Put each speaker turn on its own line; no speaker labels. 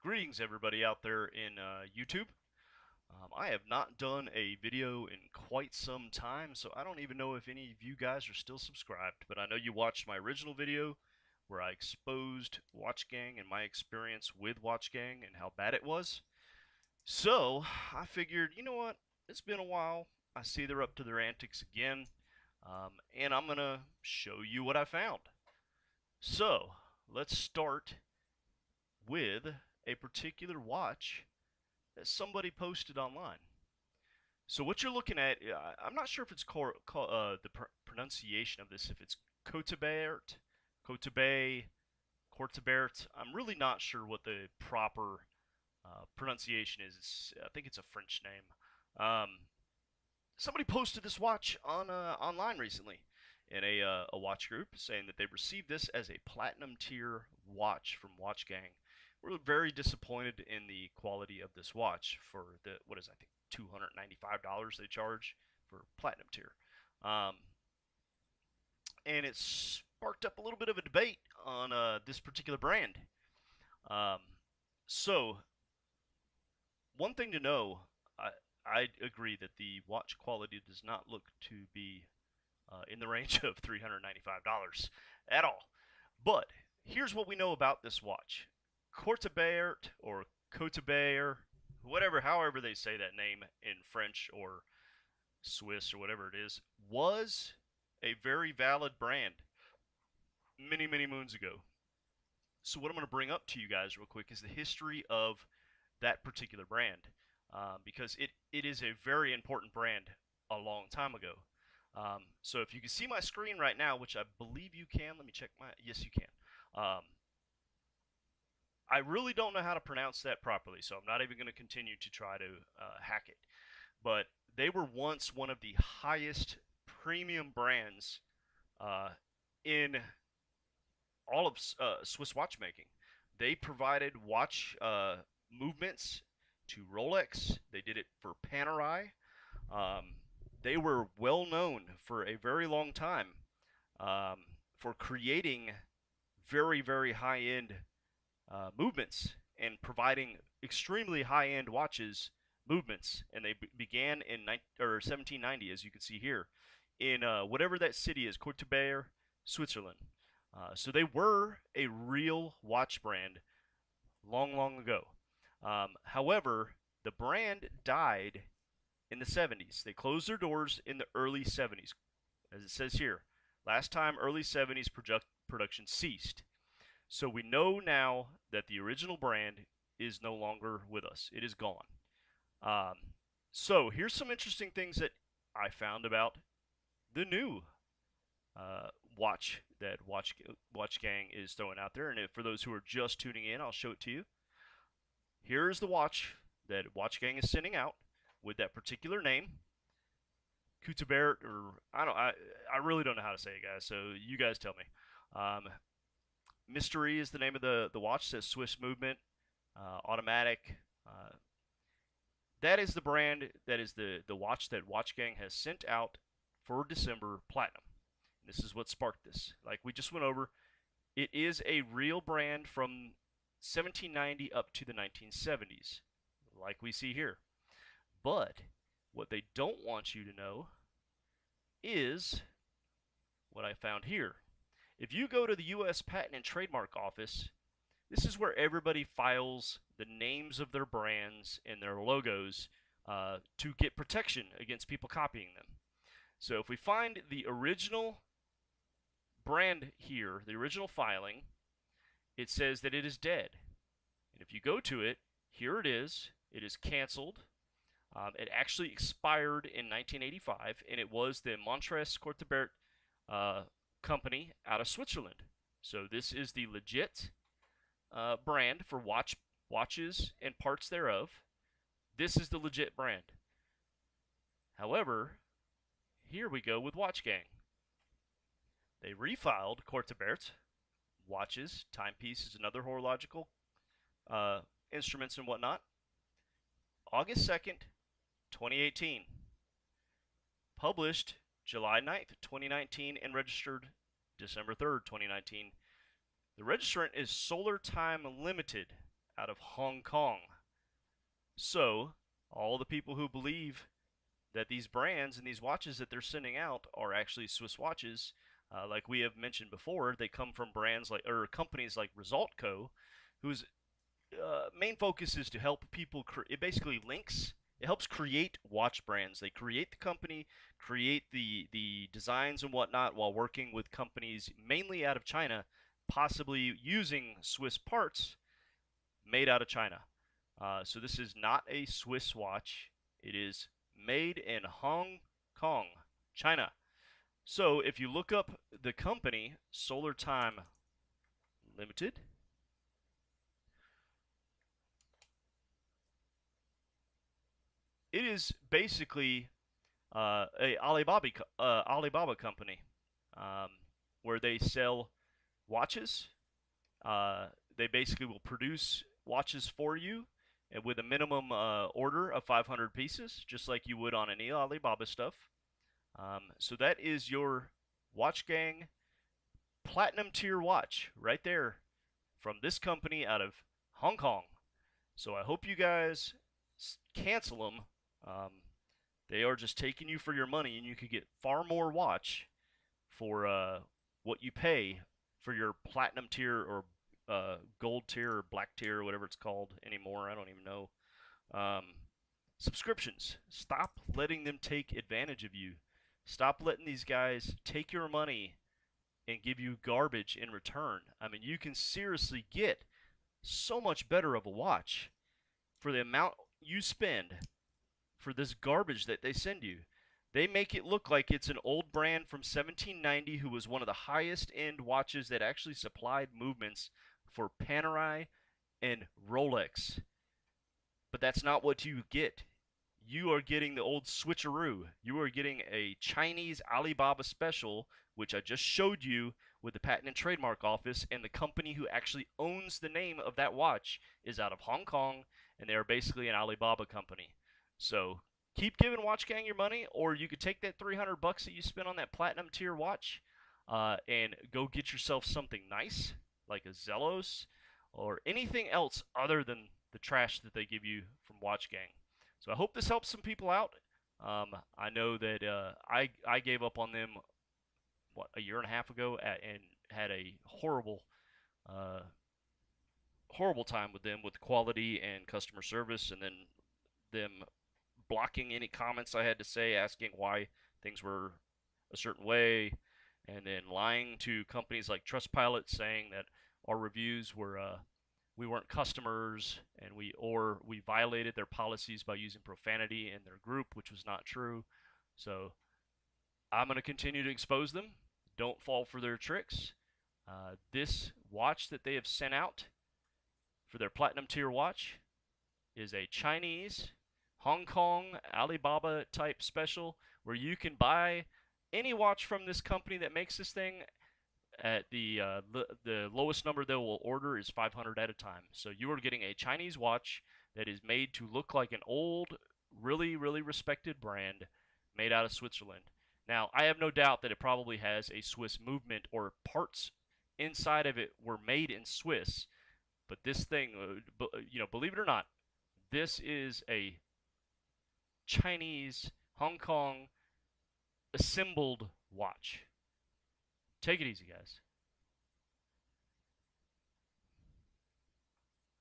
Greetings, everybody out there in YouTube. I have not done a video in quite some time, so I don't even know if any of you guys are still subscribed, but I know you watched my original video where I exposed WatchGang and my experience with WatchGang and how bad it was. So, I figured, you know what? It's been a while. I see they're up to their antics again, and I'm going to show you what I found. So, let's start with a particular watch that somebody posted online. So what you're looking at, I'm not sure if it's the pronunciation of this, if it's Cortebert, Cortebet, Cortebert. I'm really not sure what the proper pronunciation is. I think it's a French name. Somebody posted this watch on online recently in a watch group saying that they received this as a platinum tier watch from WatchGang. We're very disappointed in the quality of this watch for the what is I think $295 they charge for platinum tier, um, and it sparked up a little bit of a debate on this particular brand. Um, so one thing to know, I agree that the watch quality does not look to be in the range of $395 at all. But here's what we know about this watch. Cortebert or Cotebert, whatever, however they say that name in French or Swiss or whatever it is, was a very valid brand many, many moons ago. So what I'm going to bring up to you guys real quick is the history of that particular brand, because it is a very important brand a long time ago. So if you can see my screen right now, which I believe you can, let me check my, yes you can. I really don't know how to pronounce that properly, so I'm not even going to continue to try to hack it. But they were once one of the highest premium brands in all of Swiss watchmaking. They provided watch movements to Rolex. They did it for Panerai. Um, they were well known for a very long time um, for creating very, very high end movements and providing extremely high end watches movements. And they began in 1790, as you can see here, in whatever that city is, Cortebert, Switzerland. So they were a real watch brand long, long ago. However, the brand died in the 70s. They closed their doors in the early 70s, as it says here. Last time early 70s production ceased. So we know now that the original brand is no longer with us. It is gone. Um, so here's some interesting things that I found about the new watch that WatchGang is throwing out there. And for those who are just tuning in, I'll show it to you. Here's the watch that WatchGang is sending out with that particular name, Cortebert, or I really don't know how to say it, guys. So you guys tell me. Mystery is the name of the watch. It says Swiss Movement, automatic. That is the brand. That is the watch that WatchGang has sent out for December Platinum. And this is what sparked this. Like we just went over, it is a real brand from 1790 up to the 1970s, like we see here. But what they don't want you to know is what I found here. If you go to the U.S. Patent and Trademark Office, this is where everybody files the names of their brands and their logos to get protection against people copying them. So if we find the original brand here, the original filing, it says that it is dead. And if you go to it, here it is. It is canceled. It actually expired in 1985, and it was the Montres Cortebert company out of Switzerland. So this is the legit brand for watches and parts thereof. This is the legit brand. However, here we go with WatchGang. They refiled Cortebert watches, timepieces, and other horological instruments and whatnot. August 2nd, 2018. Published July 9th, 2019, and registered December 3rd, 2019. The registrant is Solar Time Limited out of Hong Kong. So, all the people who believe that these brands and these watches that they're sending out are actually Swiss watches, like we have mentioned before, they come from brands like or companies like Result Co, whose main focus is to help people. It basically links. It helps create watch brands. They create the company, create the designs and whatnot, while working with companies mainly out of China, possibly using Swiss parts made out of China. So this is not a Swiss watch. It is made in Hong Kong, China. So if you look up the company, Solar Time Limited, it is basically a Alibaba company, um, where they sell watches. They basically will produce watches for you with a minimum order of 500 pieces, just like you would on any Alibaba stuff. So that is your WatchGang Platinum Tier watch right there from this company out of Hong Kong. So I hope you guys cancel them. Um, they are just taking you for your money, and you could get far more watch for what you pay for your platinum tier or gold tier or black tier or whatever it's called anymore. I don't even know. Um, Subscriptions. Stop letting them take advantage of you. Stop letting these guys take your money and give you garbage in return. I mean, you can seriously get so much better of a watch for the amount you spend for this garbage that they send you. They make it look like it's an old brand from 1790 who was one of the highest end watches that actually supplied movements for Panerai and Rolex. But that's not what you get. You are getting the old switcheroo. You are getting a Chinese Alibaba special, which I just showed you with the Patent and Trademark Office, and the company who actually owns the name of that watch is out of Hong Kong, and they are basically an Alibaba company. So keep giving WatchGang your money, or you could take that 300 bucks that you spent on that platinum tier watch and go get yourself something nice, like a Zelos, or anything else other than the trash that they give you from WatchGang. So I hope this helps some people out. I know that I gave up on them a year and a half ago and had a uh, horrible time with them with quality and customer service, and then them blocking any comments I had to say, asking why things were a certain way, and then lying to companies like Trustpilot saying that our reviews were we weren't customers and we violated their policies by using profanity in their group, which was not true. So I'm going to continue to expose them. Don't fall for their tricks. This watch that they have sent out for their platinum tier watch is a Chinese, Hong Kong, Alibaba type special where you can buy any watch from this company that makes this thing at the lowest number they will order is 500 at a time. So you are getting a Chinese watch that is made to look like an old, really, really respected brand made out of Switzerland. Now, I have no doubt that it probably has a Swiss movement or parts inside of it were made in Swiss, but this thing, believe it or not, this is a Chinese, Hong Kong assembled watch. Take it easy, guys.